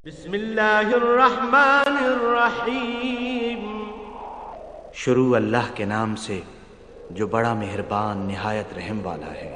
बिस्मिल्लाहिर्रहमानिर्रहीम। शुरू अल्लाह के नाम से जो बड़ा मेहरबान निहायत रहम वाला है।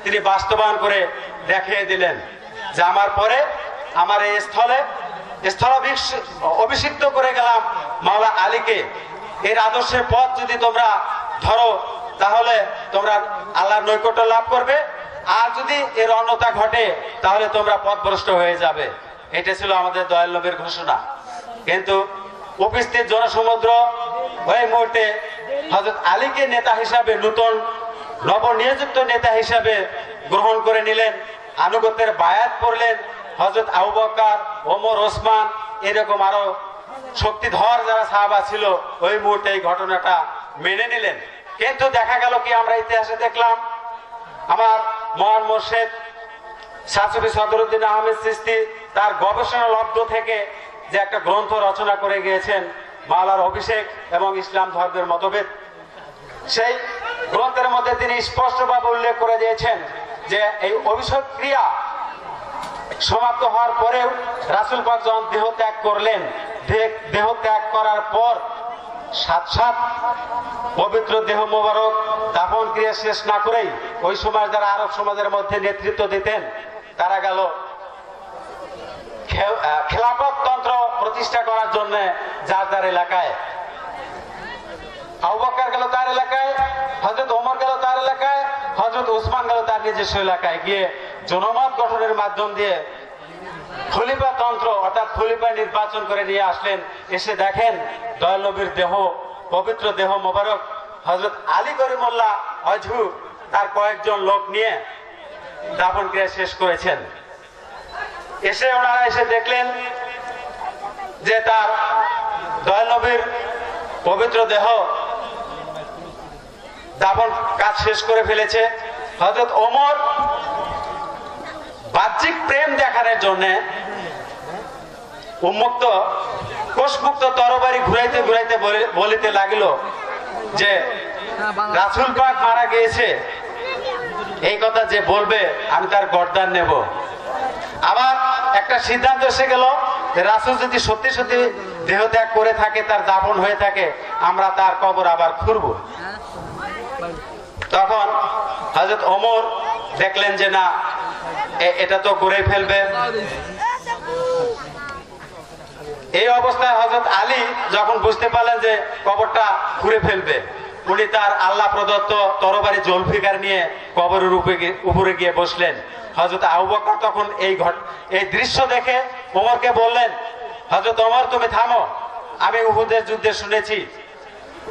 তিনি বাস্তবায়ন করে দেখিয়ে দিলেন যে আমার পরে আমার এই অভিষিক্ত করে গেলাম মাওলা আলীকে। এর আদর্শের পথ যদি তোমরা ধরো তাহলে তোমরা আল্লাহর নৈকট্য লাভ করবে, আর যদি এর অন্যথা ঘটে তাহলে তোমরা পথভ্রষ্ট হয়ে যাবে। এটা ছিল আমাদের দয়াল নবীর ঘোষণা। কিন্তু উপস্থিত জনসমুদ্র ওই মুহূর্তে হযরত আলীকে নেতা হিসাবে, নতুন নবনিযুক্ত নেতা হিসাবে গ্রহণ করে নিলেন, আনুগত্যের বায়াত পড়লেন। হযরত আবু বকর, ওমর, ওসমান এরকম আরো শক্তিধর যারা সাহাবা ছিল ওই মুহূর্তে এই ঘটনাটা মেনে নিলেন। কিন্তু দেখা গেল কি, আমরা ইতিহাসে দেখলাম আমার মহান মুর্শিদ শাহসুফি সদরুদ্দিন আহমেদ চিশতি তার গবেষণা লব্ধ থেকে যে একটা গ্রন্থ রচনা করে গিয়েছেন, মাওলার অভিষেক এবং ইসলাম ধর্মের মতভেদ, সেই গ্রন্থের মধ্যে তিনি স্পষ্টভাবে উল্লেখ করে দিয়েছেন যে এই অভিষেক ক্রিয়া সমাপ্ত হওয়ার পরেও রাসূল পাক যখন দেহ ত্যাগ করলেন, দেহ ত্যাগ করার পর সাত পবিত্র দেহ মোবারক দাফন ক্রিয়া শেষ না করেই ওই সময় যারা আরব সমাজের মধ্যে নেতৃত্ব দিতেন তারা গেল খেলাফত তন্ত্র প্রতিষ্ঠা করার জন্য যার যার এলাকায়। আবু বকর গেল তার এলাকায়, হযরত ওমর গেল তার এলাকায়, হযরত উসমান গেল তার নিজস্ব এলাকায়, গিয়ে জনমত গঠনের মাধ্যম দিয়ে খলিফা তন্ত্র অর্থাৎ খলিফা নির্বাচন করে নিয়ে আসলেন। এসে দেখেন দয়াল নবীর দেহ, পবিত্র দেহ মোবারক হযরত আলী করিমুল্লাহ ওয়াজহু তার কয়েকজন লোক নিয়ে দাফন ক্রিয়া শেষ করেছেন। এসে ওনারা এসে দেখলেন যে তার দয়াল নবীর পবিত্র দেহ দাফন কাজ শেষ করে ফেলেছে। হযরত ওমর বাহ্যিক প্রেম দেখানোর জন্য উন্মুক্ত কোষমুক্ত তরবারি ঘুরাইতে ঘুরাইতে বলিতে লাগিল যে রাসূল পাক মারা গিয়েছে, এই কথা যে বলবে আমি তার গর্দান নেব। আবার একটা সিদ্ধান্ত এসে গেল যে রাসূল যদি সত্যি সত্যি দেহ ত্যাগ করে থাকে, তার দাফন হয়ে থাকে, আমরা তার কবর আবার খুঁড়ব। তখন হযরত ওমর দেখলেন যে না, এটা তো করে ফেলবে। এই অবস্থায় হযরত আলী যখন বুঝতে পারলেন যে কবরটা খুঁড়ে ফেলবে, উনি তার আল্লাহ প্রদত্ত তরবারি জুলফিকার নিয়ে কবরের উপরে গিয়ে বসলেন। হযরত আবু বকর তখন এই দৃশ্য দেখে ওমরকে বললেন, হযরত ওমর তুমি থামো, আমি উহুদের যুদ্ধে শুনেছি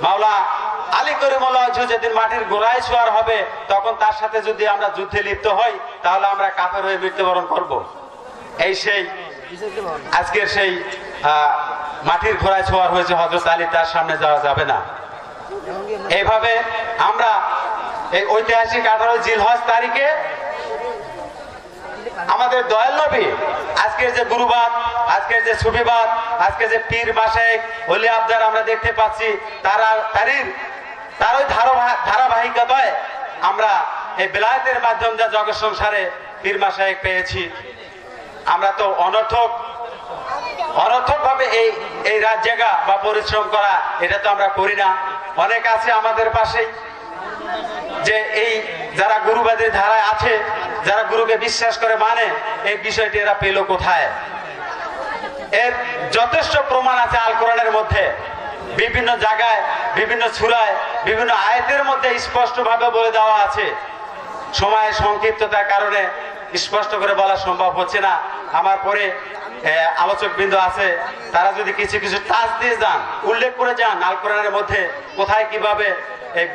মাওলা আলী করিমুল্লাহ ওয়াজহু যেদিন মাটির গোড়ায় শোয়ার হবে তখন তার সাথে যদি আমরা যুদ্ধে লিপ্ত হই তাহলে আমরা কাফের হয়ে মৃত্যুবরণ করব। এই সেই আজকের সেই মাটির ঘোড়ায় ছোঁয়ার হয়েছে হযরত আলী, তার সামনে যাওয়া যাবে না। এইভাবে আমরা এই ঐতিহাসিক 18 জিলহজ তারিখে আমাদের দয়াল নবী আজকের যে গুরুবাদ, আজকের যে সুফিবাদ, আজকে যে পীর মাশায়েখ ওলি আবদার আমরা দেখতে পাচ্ছি, তার ওই ধারাবাহিকতায় আমরা এই বেলায়েতের মাধ্যম দিয়ে জগৎ সংসারে পীর মাশায়েখ পেয়েছি। আমরা তো অনর্থক ভাবে এই রাত জাগা বা পরিশ্রম করা এটা তো আমরা করি না। অনেক আছে আমাদের পাশেই যে এই যারা গুরুবাদের ধারায় আছে, যারা গুরুকে বিশ্বাস করে মানে, এই বিষয়টি এরা পেল কোথায়? এর যথেষ্ট প্রমাণ আছে আল কোরআনের মধ্যে, বিভিন্ন জায়গায়, বিভিন্ন সূরায়, বিভিন্ন আয়াতের মধ্যে স্পষ্ট ভাবে বলে দেওয়া আছে। সময়ের সংক্ষিপ্ততার কারণে স্পষ্ট করে বলা সম্ভব হচ্ছে না। আমার পরে আলোচক বৃন্দ আছে, তারা যদি কিছু কিছু টাচ দিয়ে যান, উল্লেখ করে যান আল কোরআনের মধ্যে কোথায় কিভাবে এই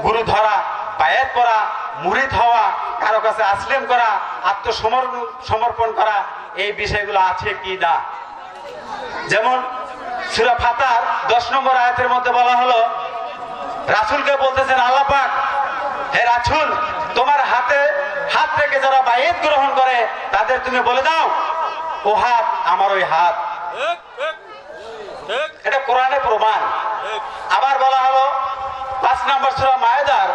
গুরু ধরা, বায়াত করা, মুরিদ হওয়া, কারো কাছে আসলেম করা, আত্মসমর্পণ করা, এই বিষয়গুলো আছে কি না। যেমন সূরা ফাতার 10 নম্বর আয়াতের মধ্যে বলা হলো, রাসূলকে বলতেছেন আল্লাহ পাক, হে রাসূল তোমার হাতে হাত রেখে যারা বায়াত গ্রহণ করে তাদের তুমি বলে দাও ও হাত আমার ওই হাত। এটা কোরআনে প্রমাণ। আবার বলা হলো 5 নম্বর সূরা মায়েদার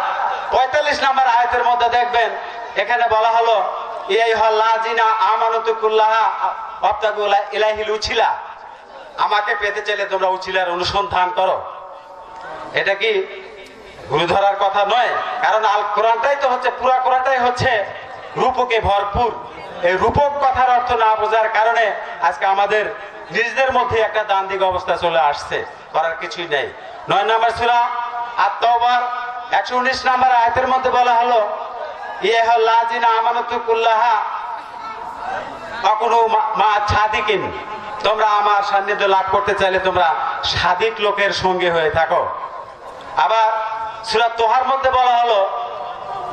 45 নম্বর আয়াতের মধ্যে দেখবেন, এখানে বলা হলো ইয়া আইয়ুহাল্লাযিনা আমানুতু কুল্লাহা ওয়াবতাগু ইলাইহিল উছিলা, আমাকে পেতে চাইলে তোমরা উছিলার অনুসন্ধান করো। এটা কি গুরু ধরার কথা নয়? কারণ আল কোরআনটাই তো হচ্ছে, পুরা কোরআনটাই হচ্ছে রূপকে ভরপুর। এই রূপক কথার অর্থ না বোঝার কারণে আজকে আমাদের নিজেদের মধ্যে একটা দান্দিক অবস্থা চলে আসছে, করার কিছুই নেই। 9 নম্বর সূরা আত-তাওবার 119 নম্বর আয়াতের মধ্যে বলা হলো ইয়া আইয়ুহাল্লাযিনা আমানুতু কুল্লাহা আকুনু মা সাদিকিন, তোমরা আমার সান্নিধ্য লাভ করতে চাইলে তোমরা সাদিক লোকের সঙ্গে হয়ে থাকো। আবার সূরা তোহার মধ্যে বলা হলো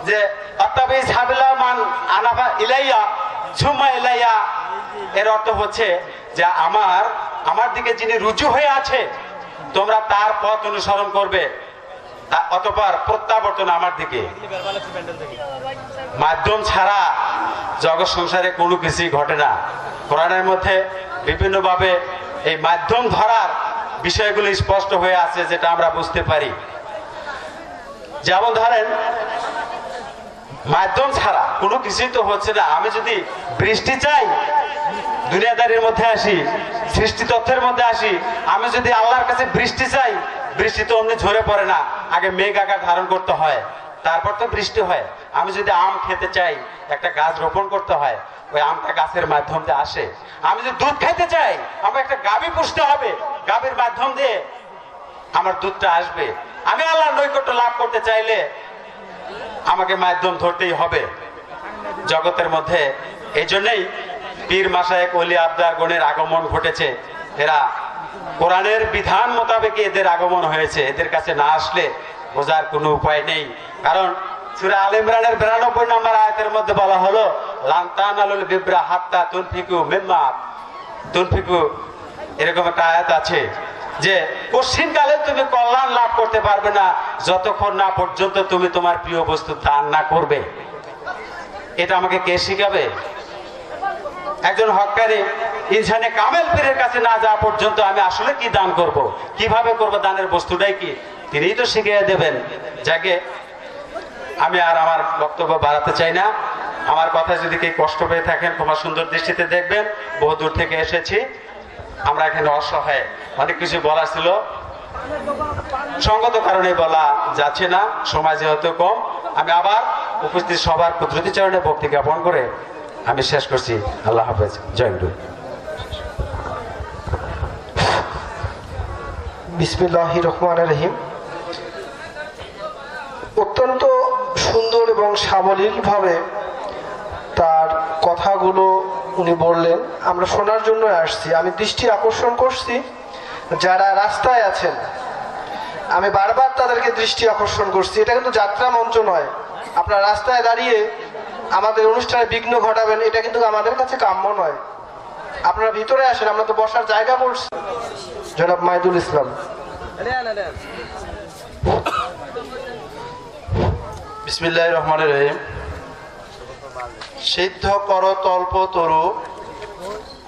যে আত্তাবি সাবিলা মান আনাফা ইলাইয়া সুম্মা ইলাইয়া, এর অর্থ হচ্ছে যে আমার দিকে যিনি রুজু হয়ে আছে তোমরা তার পথ অনুসরণ করবে, অতঃপর প্রত্যাবর্তন আমার দিকে। মাধ্যম ছাড়া জগৎ সংসারে কোনো কিছুই ঘটে না। কোরআনের মধ্যে বিভিন্নভাবে এই মাধ্যম ধরার বিষয়গুলো স্পষ্ট হয়ে আছে, যেটা আমরা বুঝতে পারি। যেমন ধরেন মাধ্যম ছাড়া কোনো কিছুই তো হচ্ছে না। আমি যদি বৃষ্টি চাই, দুনিয়াদারির মধ্যে আসি, সৃষ্টি তথ্যের মধ্যে আসি, আমি যদি আল্লাহর কাছে বৃষ্টি চাই, বৃষ্টি তো অমনি ঝরে পড়ে না, আগে মেঘ আকার ধারণ করতে হয়, তারপর তো বৃষ্টি হয়। আমি যদি আম খেতে চাই, একটা গাছ রোপণ করতে হয়, ওই আমটা গাছের মাধ্যম দিয়ে আসে। আমি যদি দুধ খাইতে চাই, আমার একটা গাভী পুষতে হবে, গাভীর মাধ্যম দিয়ে আমার দুধটা আসবে। আমি আল্লাহর নৈকট্য লাভ করতে চাইলে আমাকে মাধ্যম ধরতেই হবে জগতের মধ্যে। এই জন্যই পীর মাশায়েখ ওলি আবদার গণের আগমন ঘটেছে। এরা কোরআনের বিধান মোতাবেক এদের আগমন হয়েছে। এদের কাছে না আসলে বোঝার কোনো উপায় নেই। কারণ সূরা আলে ইমরানের 92 নম্বর আয়াতের মধ্যে বলা হলো, লান তানালুল বিররা হাত্তা তুনফিকু মিম্মা তুনফিকু, এরকম একটা আয়াত আছে যে কঠিনকালে তুমি কল্যাণ লাভ করতে পারবে না যতক্ষণ না পর্যন্ত তুমি তোমার প্রিয় বস্তু দান না করবে। এটা আমাকে কে শিখাবে? একজন হক্কানি ইনসানে কামেল পীরের কাছে না যাওয়া পর্যন্ত আমি আসলে কি দান করব, কিভাবে করব, দানের বস্তুটাই কি, তিনিই তো শিখিয়ে দেবেন। যাকে আমি আর আমার বক্তব্য বাড়াতে চাই না। আমার কথা যদি কেউ কষ্ট পেয়ে থাকেন, তোমার সুন্দর দৃষ্টিতে দেখবেন। বহু দূর থেকে এসেছি, আমরা এখানে অসহায়, অনেক কিছু বলা ছিল, সঙ্গত কারণে বলা যাচ্ছে না, সময় যেহেতু কম। আমি আবার উপস্থিত সবার কুদরতি চরণে ভক্তি জ্ঞাপন করে আমি শেষ করছি। আল্লাহ হাফেজ, জয় গুরু। বিসমিল্লাহির রহমানির রহিম। অত্যন্ত সুন্দর এবং সাবলীলভাবে তার কথাগুলো উনি বললেন, আমরা শোনার জন্য আসছি। আমি দৃষ্টি আকর্ষণ করছি যারা রাস্তায় আছেন, আমি বারবার তাদেরকে দৃষ্টি আকর্ষণ করছি। এটা কিন্তু যাত্রা মঞ্চ নয়। আপনারা রাস্তায় দাঁড়িয়ে আমাদের অনুষ্ঠানে বিঘ্ন ঘটাবেন, এটা কিন্তু আমাদের কাছে কাম্য নয়। আপনারা ভিতরে আসেন, আমরা তো বসার জায়গা করছি। জনাব মাইদুল ইসলাম। বিসমিল্লাহির রহমানির রহিম। সিদ্ধ কর তল্প তরু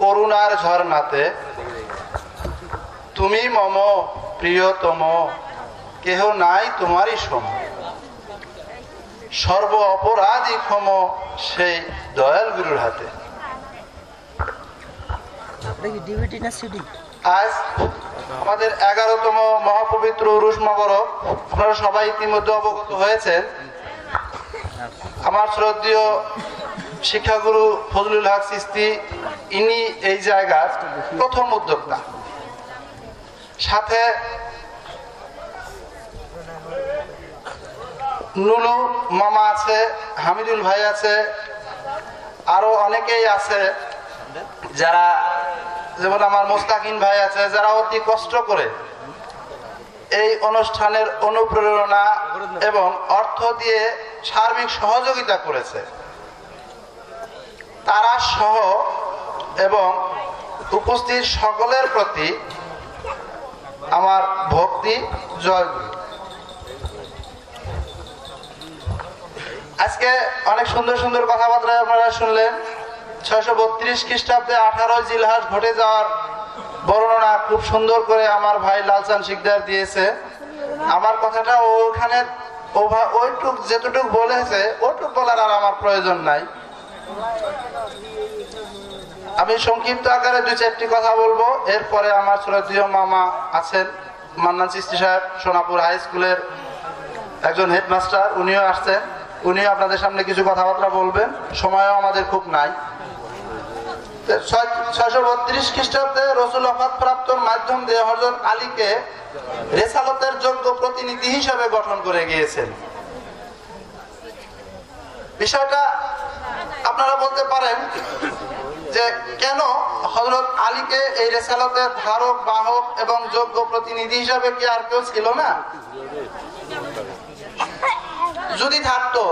করুণার ঝরনাতে, তুমি মম প্রিয়তম, কেহ নাই তোমারই সম, সর্ব অপরাধী ক্ষম সেই দয়াল গুরুর হাতে। আজ আমাদের 11তম মহাপবিত্র উরুস মোবারক। আপনারা সবাই ইতিমধ্যে অবগত হয়েছেন। আমার শ্রদ্ধেয় শিক্ষাগুরু ফজলুল হক চিশতি, ইনি এই জায়গার প্রথম উদ্যোক্তা। সাথে নুলু মামা আছে, হামিদুল ভাই আছে, আরো অনেকেই আছে যারা, যেমন আমার মোস্তাকিন ভাই আছে, যারা অতি কষ্ট করে এই অনুষ্ঠানের অনুপ্রেরণা এবং অর্থ দিয়ে সার্বিক সহযোগিতা করেছে। তারা সহ এবং উপস্থিত সকলের প্রতি আমার ভক্তি, জয় গুরু। আজকে অনেক সুন্দর সুন্দর কথাবার্তা আপনারা শুনলেন। 632 খ্রিস্টাব্দে 18 জিলহাজ ঘটে যাওয়ার বর্ণনা খুব সুন্দর করে আমার ভাই লালচান শিকদার দিয়েছে। আমার কথাটা ওখানে ওইটুক যেটুক বলেছে ওটুক বলার আর আমার প্রয়োজন নাই। আমি সংক্ষিপ্ত আকারে 2-4টি কথা বলবো। এরপরে আমার শ্রদ্ধেয় মামা আছেন মান্নান চিশতি সাহেব, সোনাপুর হাই স্কুলের একজন হেডমাস্টার, উনিও আসছেন। উনিও আপনাদের সামনে কিছু কথাবার্তা বলবেন। সময়ও আমাদের খুব নাই। 632 খ্রিস্টাব্দে রসুল ওফাত প্রাপ্তর মাধ্যম দিয়ে হযরত আলীকে রেসালতের যোগ্য প্রতিনিধি হিসেবে গঠন করে গিয়েছেন। বিষয়টা আপনারা বলতে পারেন যে কেন হযরত আলীকে এই রেসালতের ধারক, বাহক এবং যোগ্য প্রতিনিধি হিসেবে কি আর কেউ ছিল না? যদি থাকতো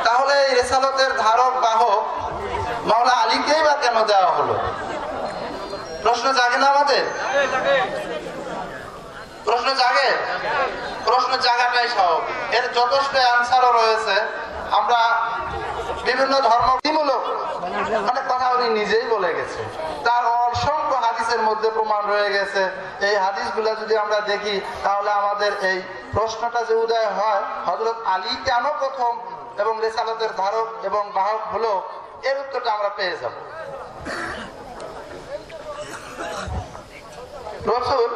তাহলে এই রেসালতের ধারক, বাহক মাওলা আলীকেই বা কেন দেওয়া হলো? প্রশ্ন জাগে না আমাদের? প্রশ্ন জাগে? প্রশ্ন জাগাটাই স্বাভাবিক। এর যথেষ্ট অ্যান্সারও রয়েছে। আমরা বিভিন্ন ধর্মমূলক অনেক কথা উনি নিজেই বলে গেছে। তার অসংখ্য হাদিসের মধ্যে প্রমাণ রয়ে গেছে। এই হাদিসগুলো যদি আমরা দেখি তাহলে আমাদের এই প্রশ্নটা যে উদয় হয়, হযরত আলী কেন প্রথম এবং রিসালাতের ধারক এবং বাহক হলো, এর উত্তরটা আমরা পেয়ে যাব। রাসূল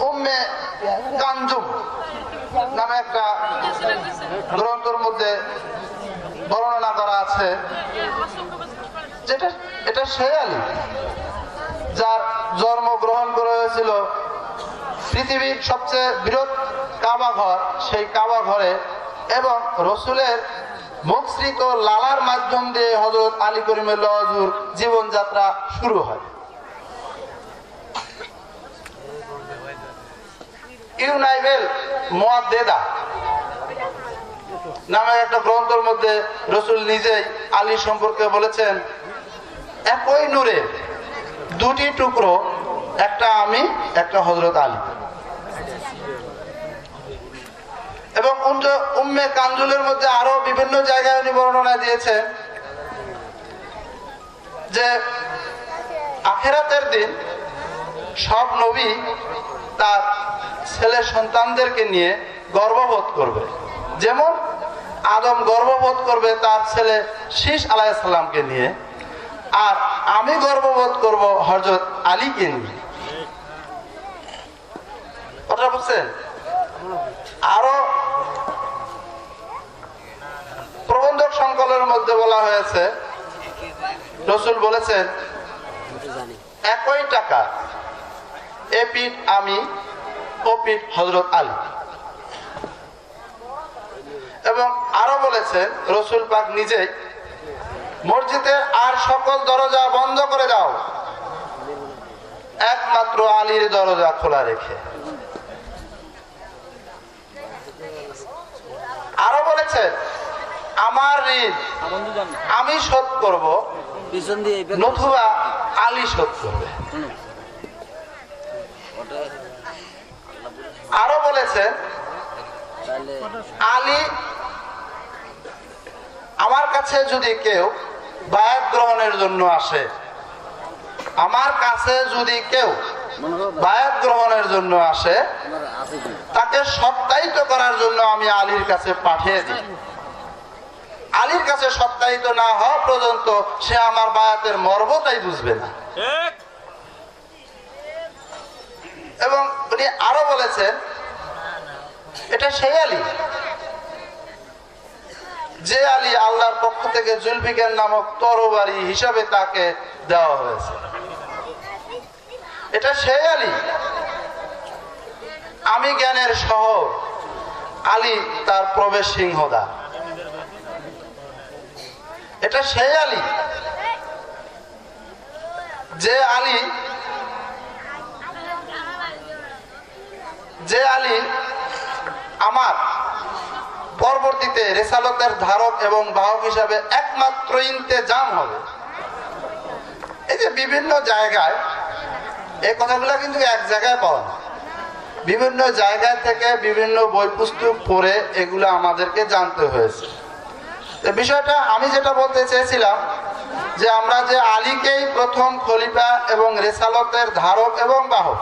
উম্মে কাঞ্জুম নামে একটা গ্রন্থের মধ্যে বর্ণনা করা আছে, যেটা এটা সেই আলী যার জন্মগ্রহণ করা হয়েছিল পৃথিবীর সবচেয়ে বৃহৎ কাবা ঘর, সেই কাবা ঘরে, এবং রসুলের মুখশ্রিত লালার মাধ্যম দিয়ে হযরত আলী করিমুল্লাহ হুজুর জীবনযাত্রা শুরু হয়। ইউনাইবেল মুআদ্দেদা নামে একটা গ্রন্থের মধ্যে রসুল নিজেই আলী সম্পর্কে বলেছেন, একই নূরের দুটি টুকরো, একটা আমি, একটা হযরত আলী। এবং উম্মে কানজুলের মধ্যে আরো বিভিন্ন জায়গায় উনি বর্ণনা দিয়েছেন যে আখিরাতের দিন সব নবী তার ছেলে সন্তানদেরকে নিয়ে গর্ববোধ করবে, যেমন আদম গর্ববোধ করবে তার ছেলে শীষ আলাইহিস সালামকে নিয়ে, আর আমি গর্ববোধ করব হযরত আলীকে নিয়ে। কথা বুঝছেন? আরো প্রবন্ধক সংকলনের মধ্যে বলা হয়েছে, রসুল বলেছেন, একই টাকা, এ পিঠ আমি, ও পিঠ হযরত আলী। এবং আরো বলেছেন রসুল পাক নিজেই, মসজিদের আর সকল দরজা বন্ধ করে দাও, একমাত্র আলীর দরজা খোলা রেখে। আরো বলেছেন, আমার ঋণ আমি শোধ করব, নতুবা আলী শোধ করবে। আরো বলেছেন, আলী আমার কাছে যদি কেউ বায়াত গ্রহণের জন্য আসে, আমার কাছে যদি কেউ বায়াত গ্রহণের জন্য আসে, তাকে সত্যায়িত করার জন্য আমি আলীর কাছে পাঠিয়ে দিই। আলীর কাছে সত্যায়িত না হওয়া পর্যন্ত সে আমার বায়াতের মর্মটাই বুঝবে না। এবং উনি আরো বলেছেন, এটা সেই আলী যে আলী আল্লাহর পক্ষ থেকে জুলফিকার নামক তরবারি হিসাবে তাকে দেওয়া হয়েছে। এটা সেই আলী, আমি জ্ঞানের শহর, আলী তার প্রবেশ সিংহদ্বার। এটা সেই আলী যে আলী আমার পরবর্তীতে রিসালাতের ধারক এবং বাহক হিসাবে একমাত্র ইন্তেজাম হবে। এই যে বিভিন্ন জায়গায় এই কথাগুলো কিন্তু এক জায়গায় পাওয়া না, বিভিন্ন জায়গা থেকে বিভিন্ন বই পুস্তক পড়ে এগুলো আমাদেরকে জানতে হয়েছে। বিষয়টা আমি যেটা বলতে চেয়েছিলাম, যে আমরা যে আলীকেই প্রথম খলিফা এবং রেসালতের ধারক এবং বাহক,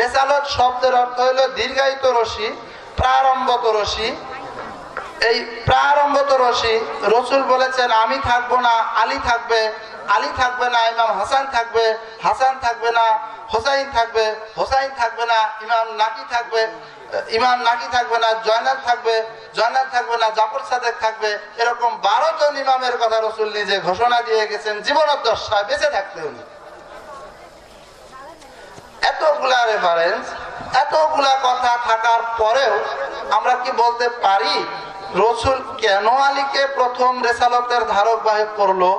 রেসালত শব্দের অর্থ হলো দীর্ঘায়িত রশি, প্রারম্ভত রশি। এই প্রারম্ভত রশি রসুল বলেছেন, আমি থাকবো না, আলী থাকবে, আলী থাকবে না, ইমাম হাসান থাকবে, হাসান থাকবে না, হোসাইন থাকবে, হোসাইন থাকবে না, ইমাম নাকি থাকবে, ইমাম নাকি থাকবে না, জয়নাল থাকবে, জয়নাল থাকবে না, জাফর সাদেক থাকবে। এরকম 12 জন ইমামের কথা রসুল নিজে ঘোষণা দিয়ে গেছেন জীবনোদ্দশায় বেঁচে থাকতে উনি। এতগুলা রেফারেন্স, এতগুলা কথা থাকার পরেও আমরা কি বলতে পারি রসুল কেন আলীকে প্রথম রেসালতের ধারক বাহক করলো?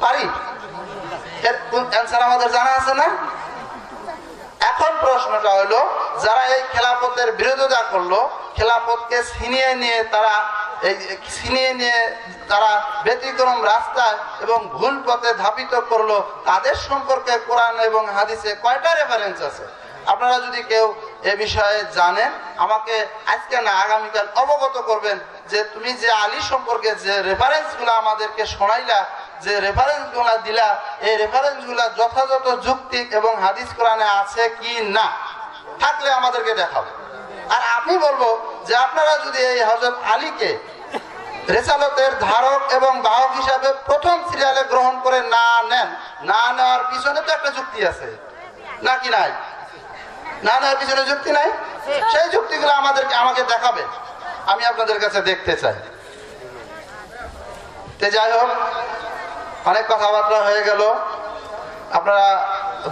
পারি? এর অ্যান্সার আমাদের জানা আছে না? এখন প্রশ্নটা হলো, যারা এই খেলাফতের বিরোধিতা করলো, খেলাফতকে ছিনিয়ে নিয়ে তারা ব্যতিক্রম রাস্তায় এবং ভুল পথে ধাবিত করলো, তাদের সম্পর্কে কোরআন এবং হাদিসে কয়টা রেফারেন্স আছে? আপনারা যদি কেউ এ বিষয়ে জানেন, আমাকে আজকে না আগামীকাল অবগত করবেন, যে তুমি যে আলী সম্পর্কে যে রেফারেন্সগুলো আমাদেরকে শোনাইলা, যে রেফারেন্সগুলো দিলা, এই রেফারেন্সগুলো যথাযথ যুক্তিক এবং হাদিস কোরআনে আছে কি না, থাকলে আমাদেরকে দেখাবো। আর আমি বলবো যে আপনারা যদি এই হযরত আলীকে রেসালতের ধারক এবং বাহক হিসাবে প্রথম সিরিয়ালে গ্রহণ করে না নেন, না নেওয়ার পিছনে তো একটা যুক্তি আছে নাকি নাই? না নেওয়ার পিছনে যুক্তি নাই? সেই যুক্তিগুলো আমাকে দেখাবেন, আমি আপনাদের কাছে দেখতে চাই। তো যাই হোক, অনেক কথাবার্তা হয়ে গেল, আপনারা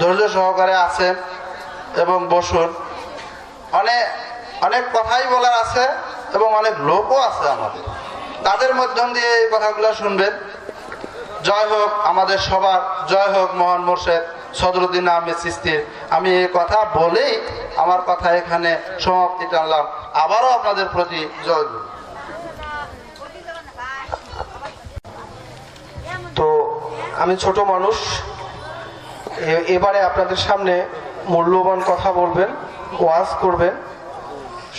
ধৈর্য সহকারে আছেন এবং বসুন। অনেক অনেক কথাই বলার আছে এবং অনেক লোকও আছে আমাদের, তাদের মাধ্যম দিয়ে এই কথাগুলো শুনবেন। জয় হোক আমাদের সবার, জয় হোক মহান মোর্শেদ সদরুদ্দিন আহমেদ চিশতির। আমি এই কথা বলেই আমার কথা এখানে সমাপ্তি টানলাম। আবারও আপনাদের প্রতি জয় গুরু। তো আমি ছোট মানুষ, এবারে আপনাদের সামনে মূল্যবান কথা বলবেন, ওয়াজ করবেন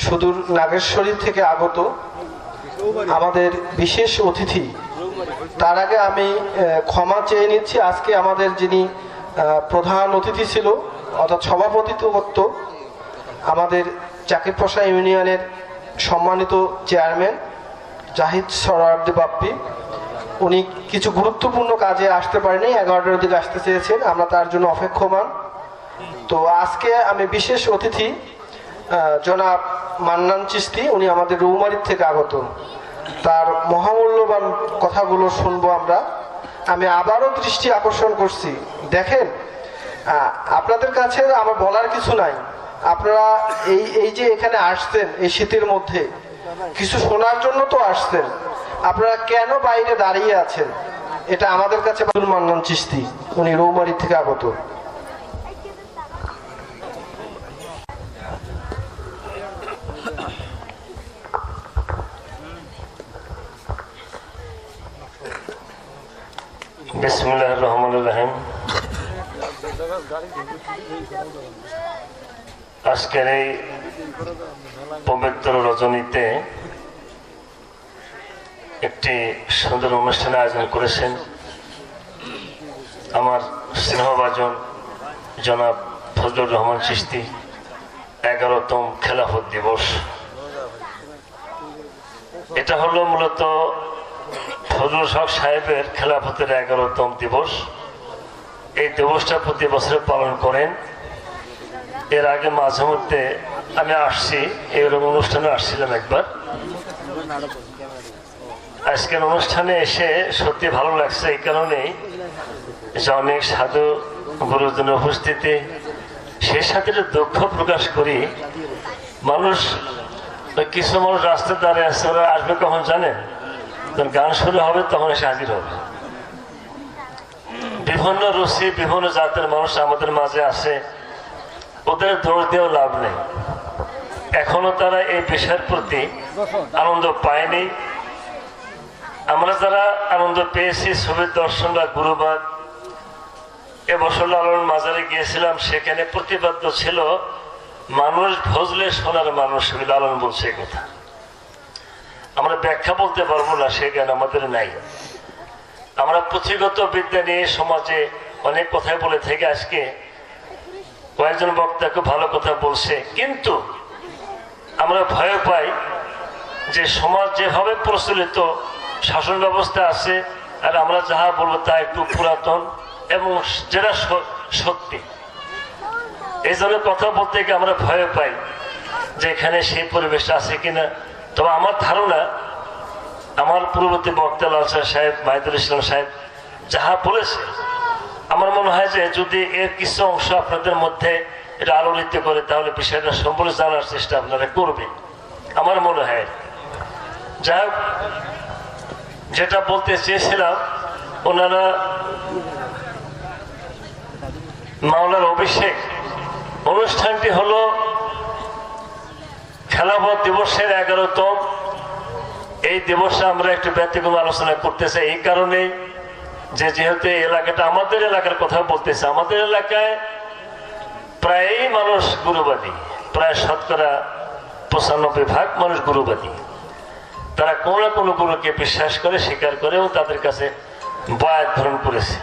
সুদূর নাগেশ্বরী থেকে আগত আমাদের বিশেষ অতিথি। তার আগে আমি ক্ষমা চেয়ে নিচ্ছি, আজকে আমাদের যিনি প্রধান অতিথি ছিল অর্থাৎ সভাপতিত্ব করত আমাদের জাকিরপাশা ইউনিয়নের সম্মানিত চেয়ারম্যান জাহিদ সরারদি বাপ্পি, উনি কিছু গুরুত্বপূর্ণ কাজে আসতে পারেনি, 11টার দিকে আসতে চেয়েছেন, আমরা তার জন্য অপেক্ষমান। তো আজকে আমি বিশেষ অতিথি জনাব মান্নান চিশতি, উনি আমাদের রৌমারীর থেকে আগত, তার মহামূল্যবান কথাগুলো শুনবো আমরা। আমি আবারও দৃষ্টি আকর্ষণ করছি, দেখেন আপনাদের কাছে আমার বলার কিছু নাই, আপনারা এই যে এখানে আসছেন এই শীতের মধ্যে কিছু শোনার জন্য তো আসছেন, আপনারা কেন বাইরে দাঁড়িয়ে আছেন এটা আমাদের কাছে। মান্নান চিশতি, উনি রৌমারী থেকে আগত। বিসমিল্লাহির রহমানির রহিম। আজকের এই পবিত্র রজনীতে একটি সুন্দর অনুষ্ঠানের আয়োজন করেছেন আমার স্নেহভাজন জনাব ফজলুর রহমান চিশতি। 11তম খেলাফত দিবস। এটা হলো মূলত ফজলুল হক সাহেবের খেলাফতের 11তম দিবস। এই দিবসটা প্রতি বছরে পালন করেন। এর আগে মাঝে মধ্যে আমি আসছি, এরকম অনুষ্ঠানে আসছিলাম একবার। আজকের অনুষ্ঠানে এসে সত্যি ভালো লাগছে এই কারণেই যে অনেক সাধু গুরুজনের উপস্থিতি, সেই সাথে দুঃখ প্রকাশ করি। মানুষ কিছু মানুষ রাস্তায় দাঁড়িয়ে আসছে, ওরা আসবে কখন জানেন? গান শুরু হবে তখন এসে হাজির হবে। বিভিন্ন রুচি বিভিন্ন জাতের মানুষ আমাদের মাঝে আসে, ওদের দৌড় দিয়েও লাভ নেই। এখনো তারা এই বিষয়ের প্রতি আনন্দ পায়নি। আমরা যারা আনন্দ পেয়েছি ছবির দর্শন বা গুরুবাদ, এবছর লালন মাজারে গিয়েছিলাম, সেখানে প্রতিপাদ্য ছিল মানুষ ভজলে শোনার মানুষ, লালন বলছে কথা। আমরা ব্যাখ্যা বলতে পারবো না, সে জ্ঞান আমাদের নাই। আমরা পুঁথিগত বিদ্যা নিয়ে সমাজে অনেক কথাই বলে থেকে আজকে কয়েকজন বক্তা খুব ভালো কথা বলছে, কিন্তু আমরা ভয় পাই যে সমাজ যেভাবে প্রচলিত শাসন ব্যবস্থা আছে আর আমরা যাহা বলবো তা একটু পুরাতন এবং যেটা সত্যি। এই জন্য কথা বলতে গিয়ে আমরা ভয় পাই যে এখানে সেই পরিবেশটা আছে কিনা। তবে আমার ধারণা, আমার পূর্ববর্তী বক্তা লালসার সাহেব, মাহিদুল ইসলাম সাহেব যাহা বলেছে, আমার মনে হয় যে যদি এর কিছু অংশ আপনাদের মধ্যে এটা আলোড়িত করে তাহলে বিষয়টা সম্পূর্ণ জানার চেষ্টা আপনারা করবেন, আমার মনে হয়। যাই হোক, যেটা বলতে চেয়েছিলাম, ওনারা মাওলার অভিষেক অনুষ্ঠানটি হলো খেলাফত দিবসের 11তম। এই দিবসে আমরা একটু ব্যতিক্রম আলোচনা করতে চাই এই কারণে যে যেহেতু এই এলাকাটা আমাদের এলাকার কথা বলতেছে, আমাদের এলাকায় প্রায়ই মানুষ গুরুবাদী, প্রায় শতকরা 95% মানুষ গুরুবাদী। তারা কোনো না কোনো গুরুকে বিশ্বাস করে, স্বীকার করে ও তাদের কাছে বয়াত ধারণ করেছে।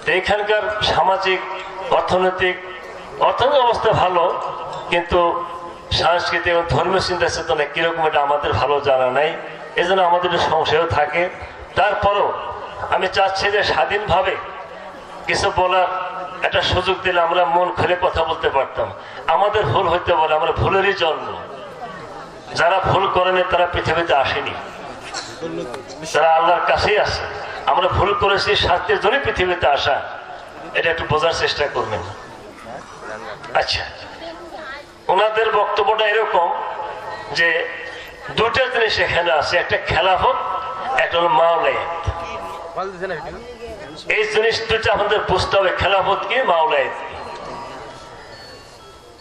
তো এখানকার সামাজিক অর্থনৈতিক অবস্থা ভালো, কিন্তু সাংস্কৃতিক এবং ধর্মীয় চিন্তা চেতনা কিরকম এটা আমাদের ভালো জানা নাই, এজন্য আমাদের সংশয়ও থাকে। তারপরও আমি চাচ্ছি যে স্বাধীনভাবে কিছু বলার একটা সুযোগ দিলে আমরা মন খুলে কথা বলতে পারতাম। আমাদের ভুল হইতে পারে, আমরা ভুলেরই জন্ম। যারা ভুল করেনি তারা পৃথিবীতে আসেনি, তারা আল্লাহর কাছেই আসে। আমরা ভুল করেছি, শাস্তির জন্য পৃথিবীতে আসা, এটা একটু বোঝার চেষ্টা করবেন। আচ্ছা, ওনাদের বক্তব্যটা এরকম যে দুটা জিনিস এখানে আছে, একটা খেলাফত, একটা হলো মাওলায়াত। এই জিনিস দুটা আমাদের বুঝতে হবে, খেলাফত কি, মাওলায়াত কি।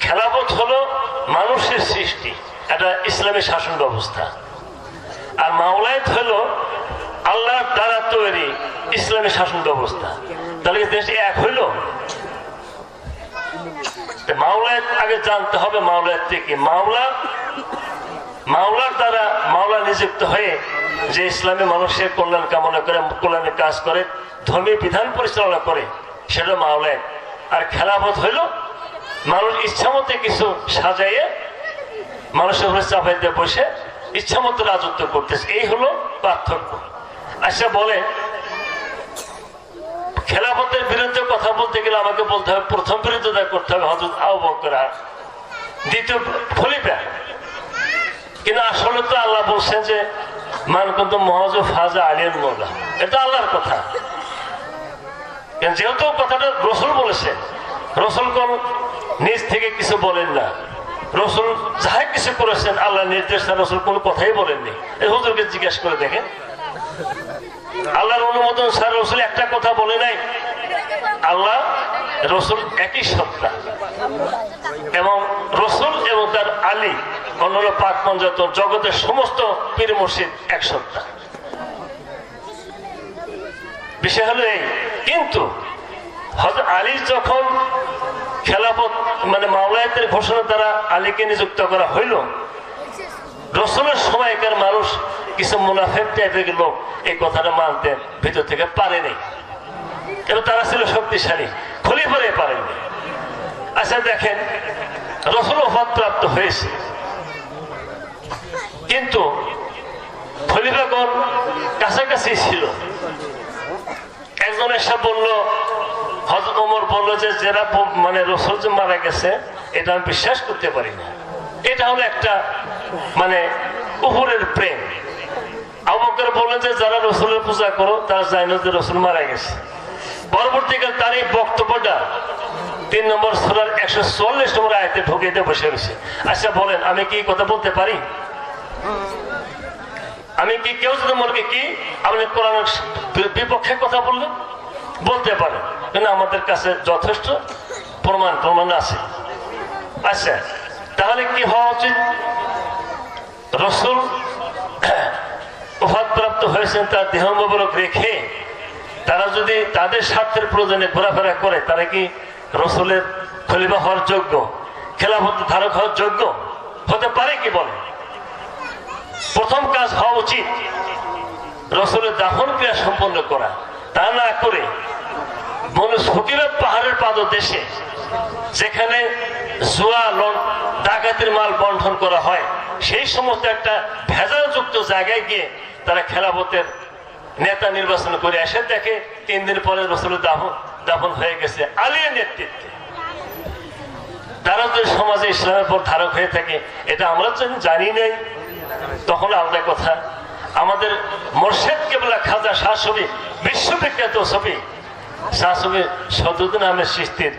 খেলাফত হলো মানুষের সৃষ্টি, একটা ইসলামী শাসন ব্যবস্থা। আর মাওলায়াত হলো আল্লাহর দ্বারা তৈরি ইসলামী শাসন ব্যবস্থা। তাহলে দেশ এক হইল। মাওলায়াত আগে জানতে হবে, মাওলায়াত কি। মাওলার দ্বারা মাওলা নিযুক্ত হয়ে যে ইসলামী মানুষের কল্যাণ কামনা করে, কল্যাণের কাজ করে, ধর্মীয় বিধান পরিচালনা করে, সেটা মাওলায়াত। আর খেলাফত হইল মানুষ ইচ্ছামতো কিছু সাজাইয়ে মানুষের উপরে চাপাইতে বসে ইচ্ছামতো রাজত্ব করতেছে। এই হলো পার্থক্য। আচ্ছা বলে, খেলাফতের বিরুদ্ধে কথা বলতে গেলে আমাকে বলতে হবে, প্রথম বিরোধিতা করতে হবে হযরত আবু বকর, দ্বিতীয় খলিফা। কিন্তু আসলে তো আল্লাহ বলছেন যে মান কুনতু মুহাজ্জা ফাজা আলিয়াল মওলা, এটা আল্লাহর কথা। যেহেতু কথাটা রসুল বলেছেন, রসুল কোন নিজ থেকে কিছু বলেন না। রসুল যাহা কিছু করেছেন আল্লাহ নির্দেশ, রসুল কোনো কথাই বলেননি। এই হুজুরকে জিজ্ঞেস করে দেখেন, আল্লাহর অনুমোদন ছাড়া রসুল একটা কথা বলে নাই। আল্লাহ রসুল একই সত্তা, এবং রসুল এবং তার আলী অন্যান্য পাক পঞ্জাত জগতের সমস্ত পীর মুর্শিদ এক সত্তা। বিষয় হলো এই। কিন্তু হযরত আলী যখন খেলাফত মানে মাওলায়াতের ঘোষণা দ্বারা আলীকে নিযুক্ত করা হইল, রসুলের সময়কার মানুষ কিছু মুনাফিক টাইপের লোক এই কথাটা মানতে ভিতর থেকে পারেনি, এবং তারা ছিল শক্তিশালী, খলিফারে পারেনি। আচ্ছা দেখেন, রসুল ওফাত প্রাপ্ত হয়েছে, কিন্তু খলিফাগণ কাছাকাছি ছিল। একজন এসে বললো, হযরত ওমর বললো যে যারা মানে রসুল যে মারা গেছে এটা আমি বিশ্বাস করতে পারি না। এটা হলো একটা মানে উপরের প্রেম। আবু বকর বললেন যে যারা রসুলের পূজা করো তারা জানো যে রসুল মারা গেছে। পরবর্তীকালে তার এই বক্তব্যটা 3 নম্বর সূরার 144 নম্বর আয়াতে ঢুকিয়ে দিয়ে বসে রয়েছে। আচ্ছা বলেন, আমি কি কথা বলতে পারি? আমি কি কেউ যদি মনে কি আপনি কোরআনের বিপক্ষে কথা বললেন বলতে পারেন, কিন্তু আমাদের কাছে যথেষ্ট প্রমাণ আছে। আচ্ছা, তাহলে কি হওয়া উচিত? রসুল ওফাত প্রাপ্ত হয়েছেন, তার দেহ মোবারক রেখে তারা যদি তাদের স্বার্থের প্রয়োজনে ঘোরাফেরা করে, তারা কি রসুলের খলিফা হওয়ার যোগ্য, খেলাফত ধারক হওয়ার যোগ্য হতে পারে কি? বলে প্রথম কাজ হওয়া উচিত রসুলের দাফন ক্রিয়া সম্পন্ন করা। তা না করে ফকিরাত পাহাড়ের পাদদেশে যেখানে জুয়া ডাকাতির মাল বন্টন করা হয়, সেই সমস্ত একটা ভেজালযুক্ত জায়গায় গিয়ে তারা খেলাফতের নেতা নির্বাচন করে এসে দেখে 3 দিন পরে রসুলের দাফন হয়ে গেছে আলীর নেতৃত্বে। তারা যদি সমাজে ইসলামের পর ধারক হয়ে থাকে, এটা আমরা জানি নাই, তখন আলাদা কথা। আমাদের মোর্শেদ কেবলা খাজা শাহ সুফি, বিশ্ববিখ্যাত সুফি শাহ সুফি সদরুদ্দিন আহমেদ চিশতির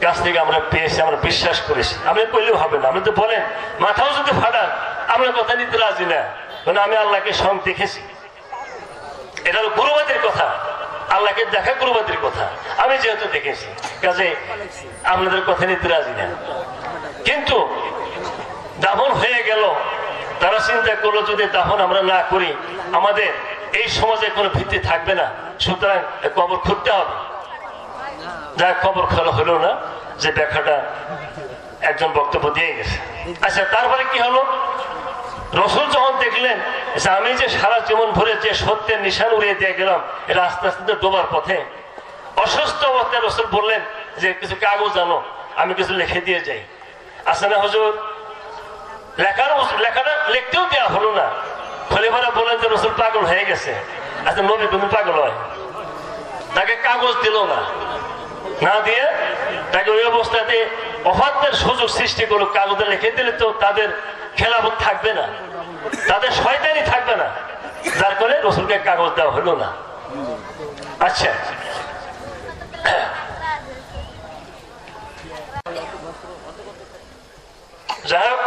কাছ থেকে আমরা পেয়েছি, আমরা বিশ্বাস করেছি। আপনি কইলেও হবে না, আপনি তো বলেন মাথাও যদি ফাটান আমরা কথা নিতে রাজি না, কারণ আমি আল্লাহকে স্বয়ং দেখেছি। এটা হলো গুরুবাদের কথা, আল্লাহকে দেখা গুরুবাদের কথা। আমি যেহেতু দেখেছি, কাজে আপনাদের কথা নিতে রাজি না। কিন্তু দাফন হয়ে গেল, তারা চিন্তা করলো যদি দাফন আমরা না করি আমাদের এই সমাজে কোনো ভিত্তি থাকবে না, সুতরাং কবর খুঁড়তে হবে। যা কবর খোলা হলো না, যে ব্যাখ্যাটা একজন বক্তব্য দিয়ে গেছে। আচ্ছা, তারপরে কি হলো? রসুল যখন দেখলেন যে আমি যে সারা জীবন ভরে যে সত্যের নিশান উড়িয়ে দিয়ে গেলাম, এটা আস্তে আস্তে ডোবার পথে, অসুস্থ অবস্থায় রসুল বললেন যে কিছু কাগজ আনো, আমি কিছু লিখে দিয়ে যাই। আচ্ছা না হুজুর, লেখাটা লিখতেও দেওয়া হলো না। খলিফারা বললেন যে রসুল পাগল হয়ে গেছে। আচ্ছা, নবী কোন পাগল হয়? তাকে কাগজ দিল না, না দিয়ে তাকে ওই অবস্থাতে অবাধ্যের সুযোগ সৃষ্টি করুক, কাগজে রেখে দিলে তো তাদের খেলাফত থাকবে না, তাদের শয়তানি থাকবে না, যার ফলে রসুলকে কাগজ দেওয়া হলো না। আচ্ছা, যাই হোক,